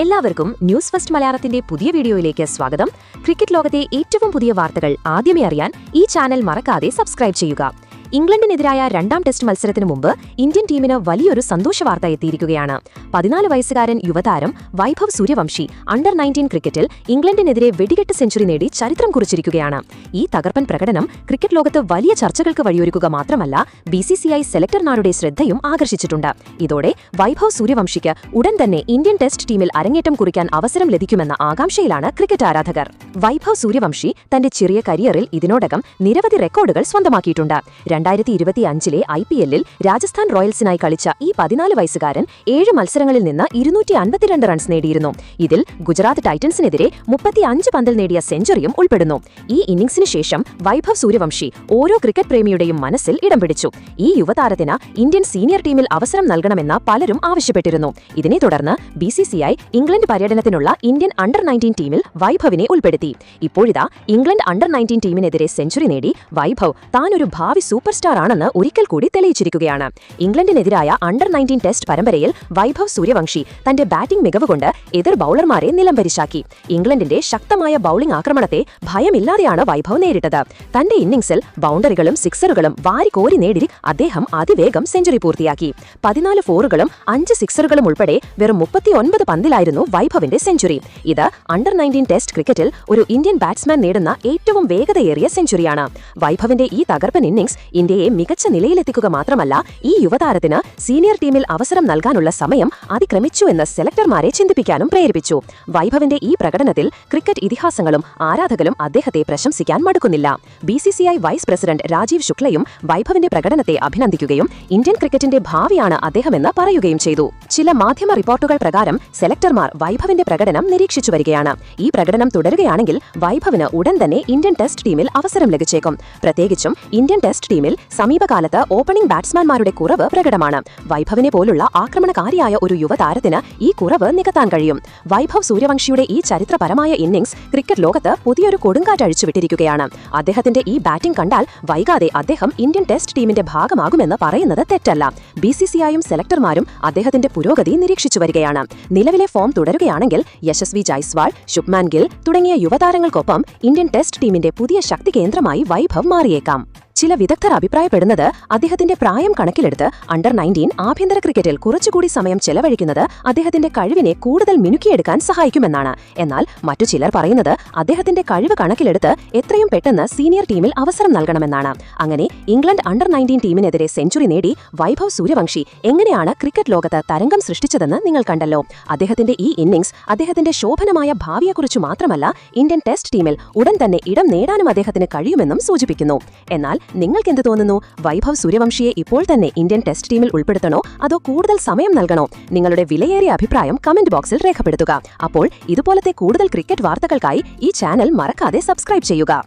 എല്ലാവർക്കും news first മലയാളത്തിന്റെ പുതിയ വീഡിയോയിലേക്ക് സ്വാഗതം. ക്രിക്കറ്റ് ലോകത്തെ ഏറ്റവും പുതിയ വാർത്തകൾ ആദ്യമേ അറിയാൻ ഈ ചാനൽ മറക്കാതെ സബ്സ്ക്രൈബ് ചെയ്യുക. ഇംഗ്ലണ്ടിനെതിരായ രണ്ടാം ടെസ്റ്റ് മത്സരത്തിനു മുമ്പ് ഇന്ത്യൻ ടീമിന് വലിയൊരു സന്തോഷവാർത്ത എത്തിയിരിക്കുകയാണ്. 14 വയസ്സുകാരൻ യുവതാരം വൈഭവ് സൂര്യവംശി അണ്ടർ-19 ക്രിക്കറ്റിൽ ഇംഗ്ലണ്ടിനെതിരെ വെടികെട്ട് സെഞ്ചുറി നേടി ചരിത്രം കുറിച്ചിരിക്കുകയാണ്. ഈ തകർപ്പൻ പ്രകടനം ക്രിക്കറ്റ് ലോകത്ത് വലിയ ചർച്ചകൾക്ക് വഴിയൊരുക്കുക മാത്രമല്ല, BCCI സെലക്ടർമാരുടെ ശ്രദ്ധയും ആകർഷിച്ചിട്ടുണ്ട്. ഇതോടെ വൈഭവ് സൂര്യവംശിക്ക് ഉടൻ തന്നെ ഇന്ത്യൻ ടെസ്റ്റ് ടീമിൽ അരങ്ങേറ്റം കുറിക്കാൻ അവസരം ലഭിക്കുമെന്ന ആകാംക്ഷയിലാണ് ക്രിക്കറ്റ് ആരാധകർ. വൈഭവ് സൂര്യവംശി തന്റെ ചെറിയ കരിയറിൽ ഇതിനോടകം നിരവധി റെക്കോർഡുകൾ സ്വന്തമാക്കിയിട്ടുണ്ട്. 2025 IPL-ൽ രാജസ്ഥാൻ റോയൽസിനായി കളിച്ച ഈ 14 വയസ്സുകാരൻ 7 മത്സരങ്ങളിൽ നിന്ന് 252 റൺസ് നേടിയിരുന്നു. ഇതിൽ ഗുജറാത്ത് ടൈറ്റൻസിനെതിരെ 35 പന്തിൽ നേടിയ സെഞ്ചുറിയും ഉൾപ്പെടുന്നു. ഈ ഇന്നിംഗ്സിന് ശേഷം വൈഭവ് സൂര്യവംശി ഓരോ ക്രിക്കറ്റ് പ്രേമിയുടെയും മനസ്സിൽ ഇടം പിടിച്ചു. ഈ യുവതാരത്തിന് ഇന്ത്യൻ സീനിയർ ടീമിൽ അവസരം നൽകണമെന്ന് പലരും ആവശ്യപ്പെട്ടിരുന്നു. ഇതിനെ തുടർന്ന് BCCI ഇംഗ്ലണ്ട് പര്യടനത്തിനുള്ള ഇന്ത്യൻ അണ്ടർ-19 ടീമിൽ വൈഭവിനെ ഉൾപ്പെടുത്തി. ഇപ്പോഴിതാ ഇംഗ്ലണ്ട് അണ്ടർ-19 ടീമിനെതിരെ സെഞ്ചുറി നേടി വൈഭവ് താനൊരു ഭാവി സൂപ്പർ സ്റ്റാർ ആണെന്ന് ഒരിക്കൽ കൂടി തെളിയിച്ചിരിക്കുകയാണ്. ഇംഗ്ലണ്ടിനെതിരായ അണ്ടർ-19 ടെസ്റ്റ് പരമ്പരയിൽ വൈഭവ് സൂര്യവംശി തന്റെ ബാറ്റിംഗ് മികവ് കൊണ്ട് എതിർ ബൌളർമാരെ നിലംപരിശാക്കി. ഇംഗ്ലണ്ടിന്റെ ശക്തമായ ബൌളിംഗ് ആക്രമണത്തെ ഭയമില്ലാതെയാണ് വൈഭവ് നേരിട്ടത്. തന്റെ ഇന്നിംഗ്സിൽ ബൗണ്ടറികളും സിക്സറുകളും വാരിക്കോരി നേടി അദ്ദേഹം അതിവേഗം സെഞ്ചുറി പൂർത്തിയാക്കി. 14 ഫോറുകളും 5 സിക്സറുകളും ഉൾപ്പെടെ വെറും 39 പന്തിലായിരുന്നു വൈഭവിന്റെ സെഞ്ചുറി. ഇത് അണ്ടർ-19 ടെസ്റ്റ് ക്രിക്കറ്റിൽ ഒരു ഇന്ത്യൻ ബാറ്റ്സ്മാൻ നേടുന്ന ഏറ്റവും വേഗതയേറിയ സെഞ്ചുറിയാണ്. വൈഭവിന്റെ ഈ തകർപ്പൻ ഇന്നിംഗ്സ് ഇന്ത്യയെ മികച്ച നിലയിലെത്തിക്കുക മാത്രമല്ല, ഈ യുവതാരത്തിന് സീനിയർ ടീമിൽ അവസരം നൽകാനുള്ള സമയം അതിക്രമിച്ചു എന്ന് സെലക്ടർമാരെ ചിന്തിപ്പിക്കാനും പ്രേരിപ്പിച്ചു. വൈഭവിന്റെ ഈ പ്രകടനത്തിൽ ക്രിക്കറ്റ് ഇതിഹാസങ്ങളും ആരാധകരും അദ്ദേഹത്തെ പ്രശംസിക്കാൻ മടുക്കുന്നില്ല. BCCI വൈസ് പ്രസിഡന്റ് രാജീവ് ശുക്ലയും വൈഭവിന്റെ പ്രകടനത്തെ അഭിനന്ദിക്കുകയും ഇന്ത്യൻ ക്രിക്കറ്റിന്റെ ഭാവിയാണ് അദ്ദേഹമെന്ന് പറയുകയും ചെയ്തു. ചില മാധ്യമ റിപ്പോർട്ടുകൾ പ്രകാരം സെലക്ടർമാർ വൈഭവിന്റെ പ്രകടനം നിരീക്ഷിച്ചു വരികയാണ്. ഈ പ്രകടനം തുടരുകയാണെങ്കിൽ വൈഭവിന് ഉടൻ തന്നെ ഇന്ത്യൻ ടെസ്റ്റ് ടീമിൽ അവസരം ലഭിച്ചേക്കും. പ്രത്യേകിച്ചും ഇന്ത്യൻ ടെസ്റ്റ് ടീമിൽ സമീപകാലത്ത് ഓപ്പണിംഗ് ബാറ്റ്സ്മാൻമാരുടെ കുറവ് പ്രകടമാണ്. വൈഭവിനെ പോലുള്ള ആക്രമണകാരിയായ ഒരു യുവതാരത്തിന് ഈ കുറവ് നികത്താൻ കഴിയും. വൈഭവ് സൂര്യവംശിയുടെ ഈ ചരിത്രപരമായ ഇന്നിംഗ്സ് ക്രിക്കറ്റ് ലോകത്ത് പുതിയൊരു കൊടുങ്കാറ്റ് അഴിച്ചുവിട്ടിരിക്കുകയാണ്. അദ്ദേഹത്തിന്റെ ഈ ബാറ്റിംഗ് കണ്ടാൽ വൈകാതെ അദ്ദേഹം ഇന്ത്യൻ ടെസ്റ്റ് ടീമിന്റെ ഭാഗമാകുമെന്ന് പറയുന്നത് തെറ്റല്ല. BCCIയും സെലക്ടർമാരും അദ്ദേഹത്തിന്റെ പുരോഗതി നിരീക്ഷിച്ചു വരികയാണ്. നിലവിലെ ഫോം തുടരുകയാണെങ്കിൽ യശസ്വി ജയ്സ്വാൾ, ശുഭ്മാൻ ഗിൽ തുടങ്ങിയ യുവതാരങ്ങൾക്കൊപ്പം ഇന്ത്യൻ ടെസ്റ്റ് ടീമിന്റെ പുതിയ ശക്തി കേന്ദ്രമായി വൈഭവ് മാറിയേക്കാം. ചില വിദഗ്ധർ അഭിപ്രായപ്പെടുന്നത് അദ്ദേഹത്തിന്റെ പ്രായം കണക്കിലെടുത്ത് അണ്ടർ-19 ആഭ്യന്തര ക്രിക്കറ്റിൽ കുറച്ചുകൂടി സമയം ചെലവഴിക്കുന്നത് അദ്ദേഹത്തിന്റെ കഴിവിനെ കൂടുതൽ മിനുക്കിയെടുക്കാൻ സഹായിക്കുമെന്നാണ്. എന്നാൽ മറ്റു ചിലർ പറയുന്നത് അദ്ദേഹത്തിന്റെ കഴിവ് കണക്കിലെടുത്ത് എത്രയും പെട്ടെന്ന് സീനിയർ ടീമിൽ അവസരം നൽകണമെന്നാണ്. അങ്ങനെ ഇംഗ്ലണ്ട് അണ്ടർ-19 ടീമിനെതിരെ സെഞ്ചുറി നേടി വൈഭവ് സൂര്യവംശി എങ്ങനെയാണ് ക്രിക്കറ്റ് ലോകത്ത് തരംഗം സൃഷ്ടിച്ചതെന്ന് നിങ്ങൾ കണ്ടല്ലോ. അദ്ദേഹത്തിന്റെ ഈ ഇന്നിംഗ്സ് അദ്ദേഹത്തിന്റെ ശോഭനമായ ഭാവിയെക്കുറിച്ചു മാത്രമല്ല, ഇന്ത്യൻ ടെസ്റ്റ് ടീമിൽ ഉടൻ തന്നെ ഇടം നേടാനും അദ്ദേഹത്തിന് കഴിയുമെന്നും സൂചിപ്പിക്കുന്നു. എന്നാൽ നിങ്ങൾക്കെന്ത് തോന്നുന്നു? വൈഭവ് സൂര്യവംശിയെ ഇപ്പോൾ തന്നെ ഇന്ത്യൻ ടെസ്റ്റ് ടീമിൽ ഉൾപ്പെടുത്തണോ അതോ കൂടുതൽ സമയം നൽകണോ? നിങ്ങളുടെ വിലയേറിയ അഭിപ്രായം കമന്റ് ബോക്സിൽ രേഖപ്പെടുത്തുക. അപ്പോൾ ഇതുപോലത്തെ കൂടുതൽ ക്രിക്കറ്റ് വാർത്തകൾക്കായി ഈ ചാനൽ മറക്കാതെ സബ്സ്ക്രൈബ് ചെയ്യുക.